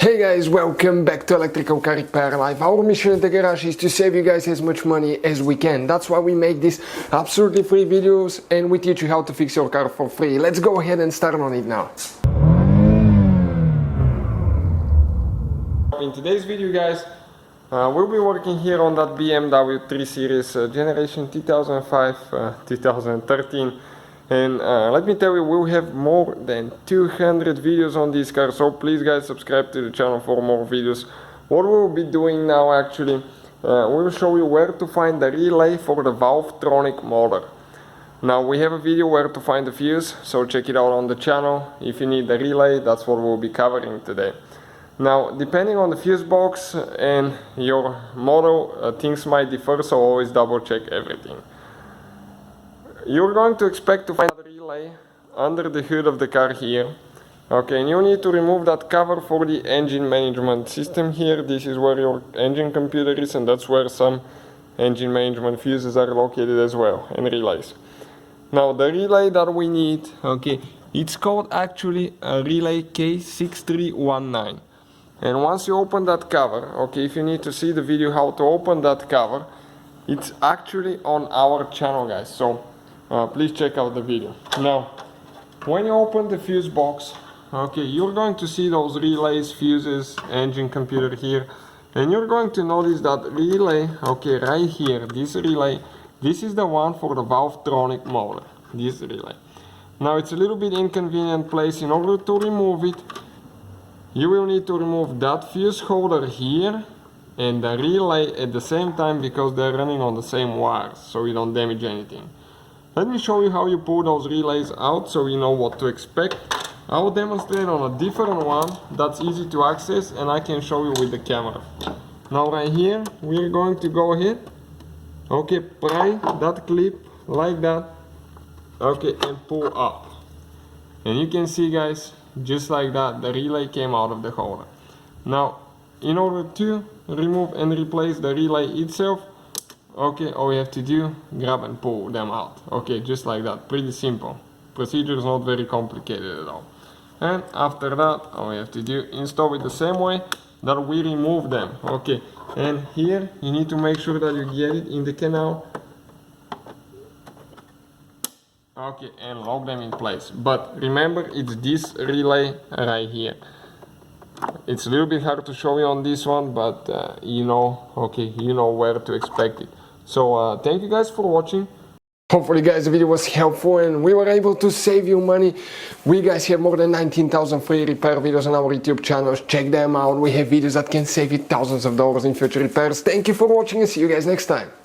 Hey guys, welcome back to Electrical Car Repair Live. Our mission in the garage is to save you guys as much money as we can. That's why we make these absolutely free videos and we teach you how to fix your car for free. Let's go ahead and start on it now. In today's video guys, we'll be working here on that BMW 3 Series generation 2005-2013. And let me tell you, we'll have more than 200 videos on this car, so please guys subscribe to the channel for more videos. What we'll be doing now actually, we'll show you where to find the relay for the Valvetronic motor. Now we have a video where to find the fuse, so check it out on the channel. If you need the relay, that's what we'll be covering today. Now depending on the fuse box and your model, things might differ, so always double check everything. You're going to expect to find a relay under the hood of the car here. Okay, and you need to remove that cover for the engine management system here. This is where your engine computer is, and that's where some engine management fuses are located as well, and relays. Now the relay that we need, okay, it's called actually a relay K6319. And once you open that cover, okay, if you need to see the video how to open that cover, it's actually on our channel guys, so please check out the video. Now when you open the fuse box, okay, you're going to see those relays, fuses, engine computer here, and you're going to notice that relay, okay, right here, this relay, this is the one for the Valvetronic motor, this relay. Now it's a little bit inconvenient place. In order to remove it, you will need to remove that fuse holder here and the relay at the same time, because they're running on the same wires, so you don't damage anything. Let me show you how you pull those relays out so you know what to expect. I will demonstrate on a different one that's easy to access, and I can show you with the camera. Now right here, we're going to go ahead, okay, pry that clip like that, okay, and pull up. And you can see guys, just like that, the relay came out of the holder. Now, in order to remove and replace the relay itself, okay, all you have to do, grab and pull them out. Okay, just like that, pretty simple. Procedure is not very complicated at all. And after that, all you have to do, install it the same way that we remove them. Okay, and here you need to make sure that you get it in the canal. Okay, and lock them in place. But remember, it's this relay right here. It's a little bit hard to show you on this one, but you know, okay, you know where to expect it. So thank you guys for watching. Hopefully guys the video was helpful and we were able to save you money. We guys have more than 19,000 free repair videos on our YouTube channels. Check them out. We have videos that can save you thousands of dollars in future repairs. Thank you for watching and see you guys next time.